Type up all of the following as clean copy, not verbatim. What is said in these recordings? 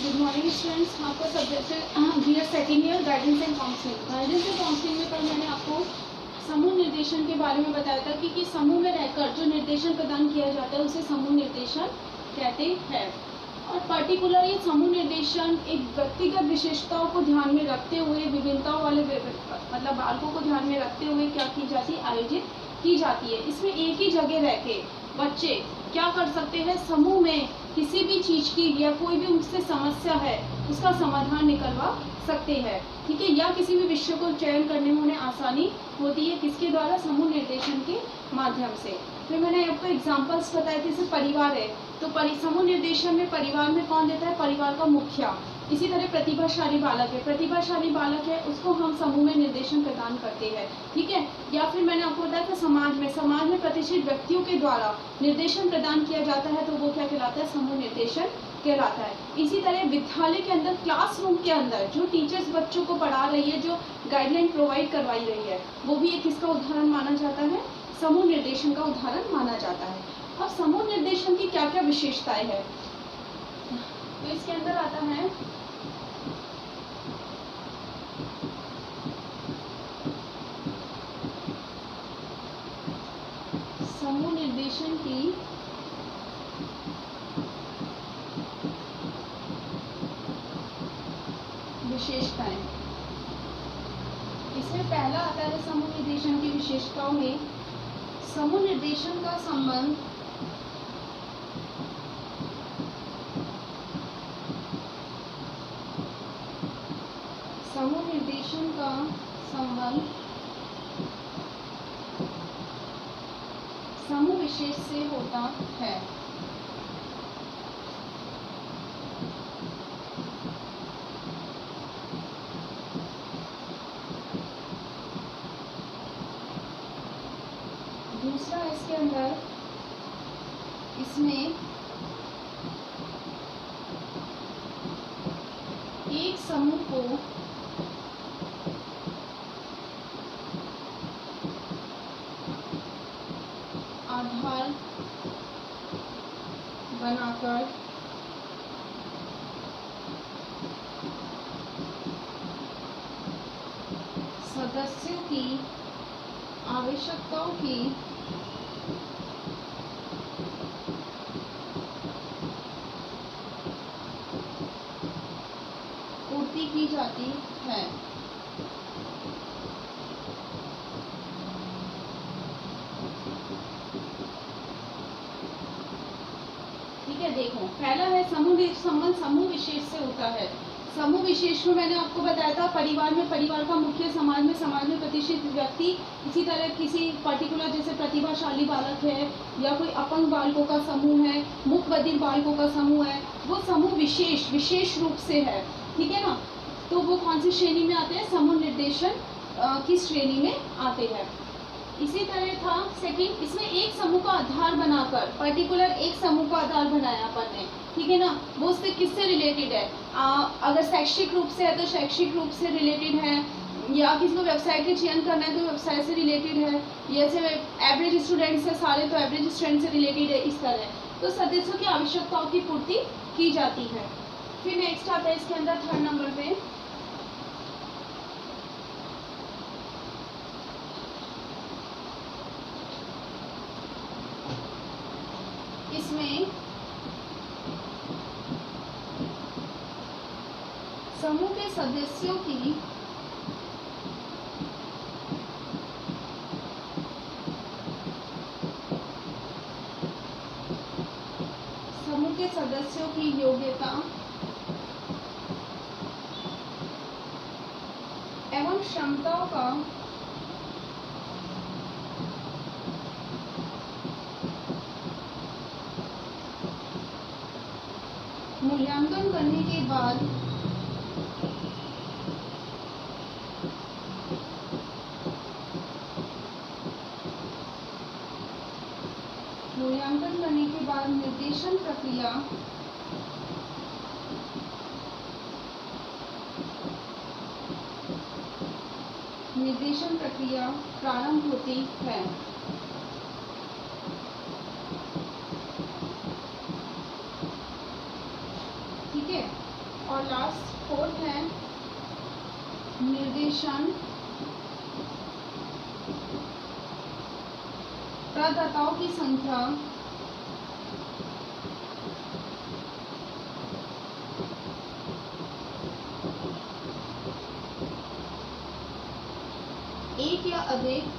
Good morning students. आपका subject है gear second year guidance and counselling. Guidance and counselling में कल मैंने आपको समूह निर्देशन के बारे में बताया था कि समूह में रहकर जो निर्देशन प्रदान किया जाता है उसे समूह निर्देशन कहते हैं। और पर्टिकुलर ये समूह निर्देशन एक व्यक्तिगत विशेषताओं को ध्यान में रखते हुए विभिन्नताओं वाले मतलब बालकों को ध्यान में रखते हुए क्या की जाती है, आयोजित की जाती है। इसमें एक ही जगह रह के बच्चे क्या कर सकते हैं, समूह में किसी भी चीज की या कोई भी उनसे समस्या है उसका समाधान निकलवा सकते हैं। ठीक है, या किसी भी विषय को चयन करने में उन्हें आसानी होती है, किसके द्वारा, समूह निर्देशन के माध्यम से। फिर मैंने आपको एग्जांपल्स बताए थे, जैसे परिवार है तो समूह निर्देशन में परिवार में कौन देता है, परिवार का मुखिया। इसी तरह प्रतिभाशाली बालक है, प्रतिभाशाली बालक है उसको हम समूह में निर्देशन प्रदान करते हैं। ठीक है, या फिर मैंने आपको बताया था समाज में प्रतिष्ठित व्यक्तियों के द्वारा निर्देशन प्रदान किया जाता है तो वो क्या कहलाता है, समूह निर्देशन कहलाता है। इसी तरह विद्यालय के अंदर, क्लासरूम के अंदर जो टीचर्स बच्चों को पढ़ा रही है, जो गाइडलाइन प्रोवाइड करवाई रही है, वो भी एक किसका उदाहरण माना जाता है, समूह निर्देशन का उदाहरण माना जाता है। अब समूह निर्देशन की क्या क्या विशेषताएं हैं, तो इसके अंदर आता है समूह निर्देशन की विशेषताएं। इसमें पहला आता है समूह निर्देशन की विशेषताओं में समूह निर्देशन का संबंध समूह विशेष से होता है। दूसरा इसके अंदर, इसमें एक समूह को आधार बनाकर सदस्यों की आवश्यकताओं की पूर्ति की जाती है। ठीक है, देखो पहला है समूह संबंध समूह विशेष से होता है। समूह विशेष में मैंने आपको बताया था, परिवार में परिवार का मुख्य, समाज में प्रतिष्ठित व्यक्ति, इसी तरह किसी पर्टिकुलर जैसे प्रतिभाशाली बालक है या कोई अपंग बालकों का समूह है, मूक बधिर बालकों का समूह है, वो समूह विशेष रूप से है। ठीक है ना, तो वो कौन सी श्रेणी में आते हैं, समूह निर्देशन की श्रेणी में आते हैं। इसी तरह था सेकंड, इसमें एक समूह का आधार बनाकर, पर्टिकुलर एक समूह का आधार बनाया अपन ने। ठीक है ना, वो उससे किससे रिलेटेड है, अगर शैक्षिक रूप से है तो शैक्षिक रूप से रिलेटेड है, या किसी को व्यवसाय के चयन करना है तो व्यवसाय से रिलेटेड है, जैसे एवरेज स्टूडेंट्स है सारे तो एवरेज स्टूडेंट से रिलेटेड है। इस तरह तो सदस्यों की आवश्यकताओं की पूर्ति की जाती है। फिर नेक्स्ट आता है इसके अंदर थर्ड नंबर पे, इसमें समूह के सदस्यों की योग्यता एवं क्षमताओं का मूल्यांकन करने के बाद निर्देशन प्रक्रिया प्रारंभ होती है। ठीक है, और लास्ट फोर्थ है निर्देशन प्रदाताओं की संख्या एक या अधिक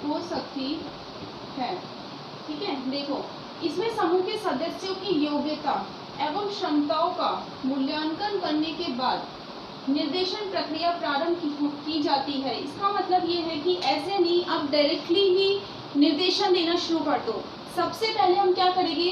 हो सकती है। ठीक है, देखो इसमें समूह के सदस्यों की योग्यता एवं क्षमताओं का मूल्यांकन करने के बाद निर्देशन प्रक्रिया प्रारंभ की जाती है। इसका मतलब ये है कि ऐसे नहीं आप डायरेक्टली ही निर्देशन देना शुरू कर दो। सबसे पहले हम क्या करेंगे,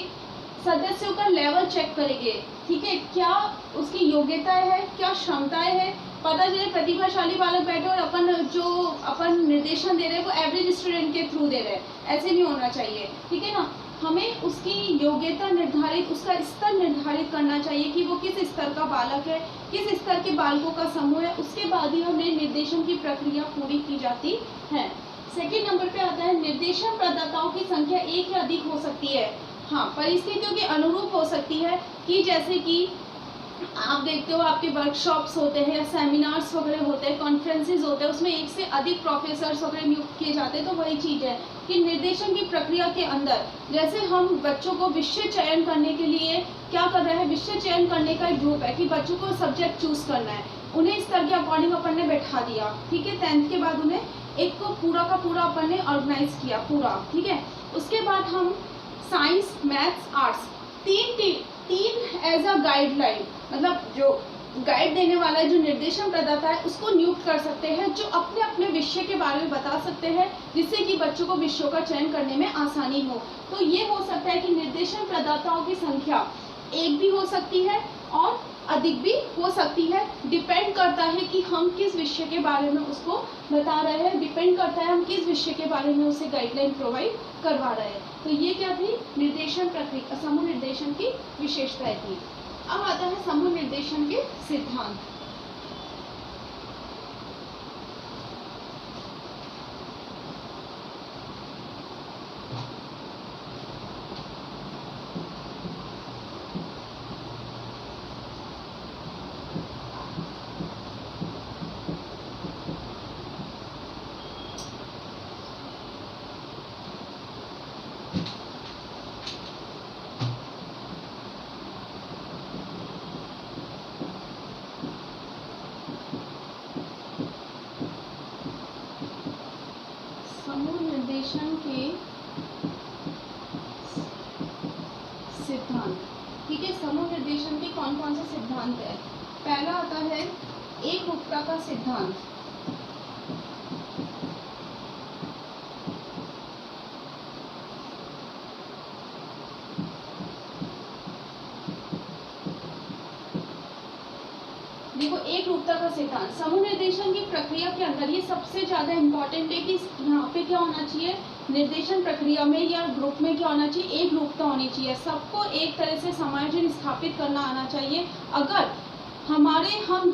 सदस्यों का लेवल चेक करेंगे। ठीक है, क्या उसकी योग्यताएं है, क्या क्षमताएं है, पता चले प्रतिभाशाली बालक बैठे और अपन निर्देशन दे रहे हैं वो एवरेज स्टूडेंट के थ्रू दे रहे हैं, ऐसे नहीं होना चाहिए। ठीक है ना, हमें उसकी योग्यता निर्धारित, उसका स्तर निर्धारित करना चाहिए कि वो किस स्तर का बालक है, किस स्तर के बालकों का समूह है, उसके बाद ही हमें निर्देशन की प्रक्रिया पूरी की जाती है। सेकेंड नंबर पे आता है निर्देशन प्रदाताओं की संख्या एक या अधिक हो सकती है। हाँ, परिस्थितियों के अनुरूप हो सकती है कि जैसे कि आप देखते हो आपके वर्कशॉप्स होते हैं या सेमिनार्स वगैरह होते हैं, कॉन्फ्रेंसेस होते हैं, उसमें एक से अधिक प्रोफेसर्स वगैरह नियुक्त किए जाते हैं। तो वही चीज़ है कि निर्देशन की प्रक्रिया के अंदर जैसे हम बच्चों को विषय चयन करने के लिए क्या कर रहे हैं, विषय चयन करने का एक ग्रुप है कि बच्चों को सब्जेक्ट चूज करना है, उन्हें इस तरह के अकॉर्डिंग अपन ने बैठा दिया। ठीक है, 10th के बाद उन्हें एक को पूरा का पूरा अपन ने ऑर्गेनाइज किया पूरा। ठीक है, उसके बाद हम साइंस, मैथ्स, आर्ट्स तीन एज अ गाइडलाइन, मतलब जो गाइड देने वाला है, जो निर्देशन प्रदाता है, उसको नियुक्त कर सकते हैं जो अपने अपने विषय के बारे में बता सकते हैं, जिससे कि बच्चों को विषयों का चयन करने में आसानी हो। तो ये हो सकता है कि निर्देशन प्रदाताओं की संख्या एक भी हो सकती है और अधिक भी हो सकती है। डिपेंड करता है कि हम किस विषय के बारे में उसको बता रहे हैं, डिपेंड करता है हम किस विषय के बारे में उसे गाइडलाइन प्रोवाइड करवा रहे हैं। तो ये क्या थी निर्देशन प्रक्रिया, समूह निर्देशन की विशेषताएं थी। अब आता है समूह निर्देशन के सिद्धांत। समूह निर्देशन के सिद्धांत। ठीक है, समूह निर्देशन के कौन कौन से सिद्धांत है। पहला आता है एक रूपता का सिद्धांत। देखो, एक रूपता का सिद्धांत समूह निर्देशन की प्रक्रिया के अंदर ये सबसे ज्यादा इम्पोर्टेंट है कि यहाँ पे क्या होना चाहिए, निर्देशन प्रक्रिया में या ग्रुप में क्या होना चाहिए, एक रूपता होनी चाहिए। सबको एक तरह से समायोजन स्थापित करना आना चाहिए। अगर हम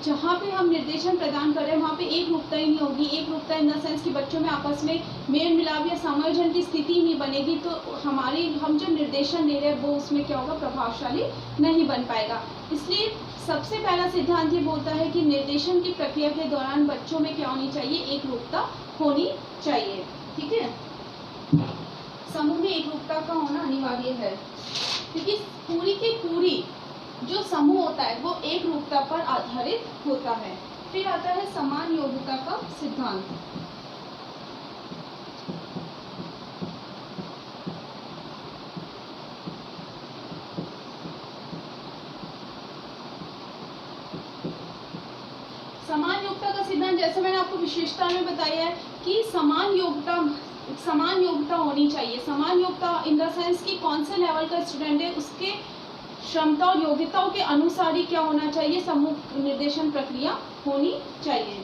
जहाँ पे हम निर्देशन प्रदान कर रहे हैं वहाँ पे एक रूपता ही नहीं होगी, एक रूपता इन द सेंस कि बच्चों में आपस में मेल मिलाप या समायोजन की स्थिति नहीं बनेगी, तो हम जो निर्देशन दे रहे हैं वो उसमें क्या होगा, प्रभावशाली नहीं बन पाएगा। इसलिए सबसे पहला सिद्धांत ये बोलता है कि निर्देशन की प्रक्रिया के दौरान बच्चों में क्या होनी चाहिए, एक रूपता होनी चाहिए। ठीक है, समूह में एक रूपता का होना अनिवार्य है, क्योंकि पूरी की पूरी जो समूह होता है वो एक रूपता पर आधारित होता है। फिर आता है समान योग्यता का सिद्धांत। समान योग्यता का सिद्धांत जैसे मैंने आपको विशेषता में बताया है कि समान योग्यता होनी चाहिए। समान योग्यता इन द सेंस कि कौन से लेवल का स्टूडेंट है उसके क्षमता और योग्यताओं के अनुसार ही क्या होना चाहिए, समूह निर्देशन प्रक्रिया होनी चाहिए।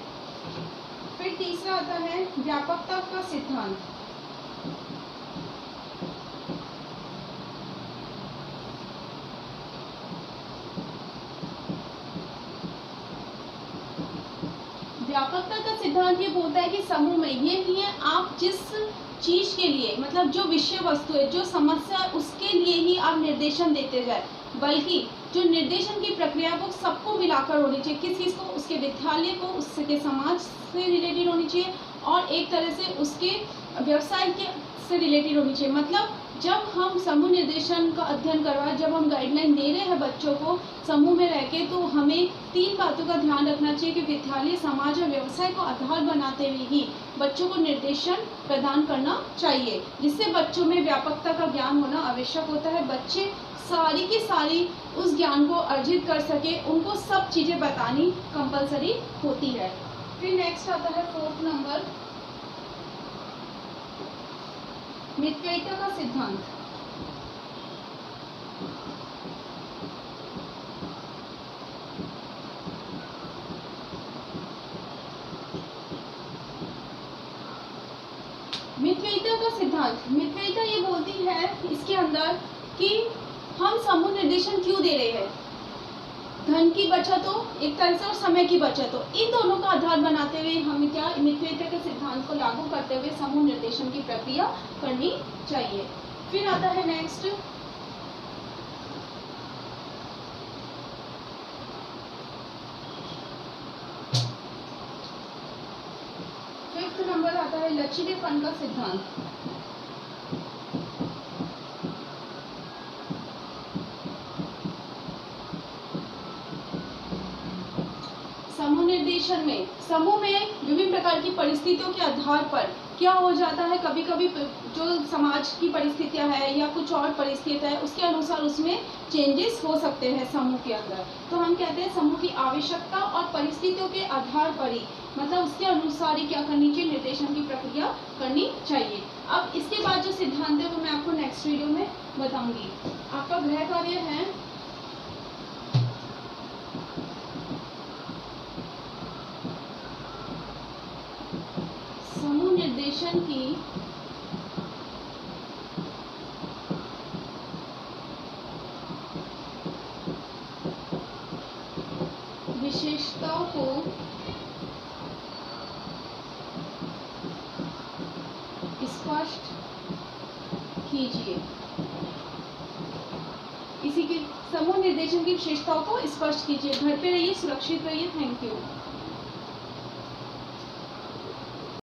फिर तीसरा आता है व्यापकता का सिद्धांत। व्यापकता का सिद्धांत ये बोलता है कि समूह में ये नहीं है आप जिस चीज के लिए, मतलब जो विषय वस्तु है, जो समस्या है, उसके लिए ही आप निर्देशन देते जाए, बल्कि जो निर्देशन की प्रक्रिया वो सबको मिलाकर होनी चाहिए। किस चीज़ को? उसके विद्यालय को, उसके समाज से रिलेटेड होनी चाहिए और एक तरह से उसके व्यवसाय के से रिलेटेड होनी चाहिए। मतलब जब हम समूह निर्देशन का अध्ययन करवाएं, जब हम गाइडलाइन दे रहे हैं बच्चों को समूह में रह के, तो हमें 3 बातों का ध्यान रखना चाहिए कि विद्यालय, समाज और व्यवसाय को आधार बनाते हुए ही बच्चों को निर्देशन प्रदान करना चाहिए, जिससे बच्चों में व्यापकता का ज्ञान होना आवश्यक होता है। बच्चे सारी की सारी उस ज्ञान को अर्जित कर सके, उनको सब चीज़ें बतानी कंपलसरी होती है। फिर नेक्स्ट आता है 4th नंबर, मितव्ययिता का सिद्धांत। मितव्ययिता का सिद्धांत, मितव्ययिता ये बोलती है इसके अंदर कि हम समूह निर्देशन क्यों दे रहे हैं। धन की बचत हो एक तरह से और समय की बचत हो, इन दोनों का आधार बनाते हुए हमें क्या मितव्ययिता के सिद्धांत को लागू करते हुए समूह निर्देशन की प्रक्रिया करनी चाहिए। फिर आता है नेक्स्ट 5th नंबर आता है लचीलेपन का सिद्धांत। समूह निर्देशन में, समूह में विभिन्न प्रकार की परिस्थितियों के आधार पर क्या हो जाता है, कभी कभी जो समाज की परिस्थितियां है या कुछ और परिस्थितियां है उसके अनुसार उसमें चेंजेस हो सकते हैं समूह के अंदर। तो हम कहते हैं समूह की आवश्यकता और परिस्थितियों के आधार पर ही, मतलब उसके अनुसार ही क्या करनी चाहिए, निर्देशन की प्रक्रिया करनी चाहिए। अब इसके बाद जो सिद्धांत है वो मैं आपको नेक्स्ट वीडियो में बताऊंगी। आपका गृह कार्य है समूह निर्देशन की विशेषताओं को स्पष्ट कीजिए। इसी के समूह निर्देशन की विशेषताओं को स्पष्ट कीजिए। घर पे रहिए, सुरक्षित रहिए। Thank you.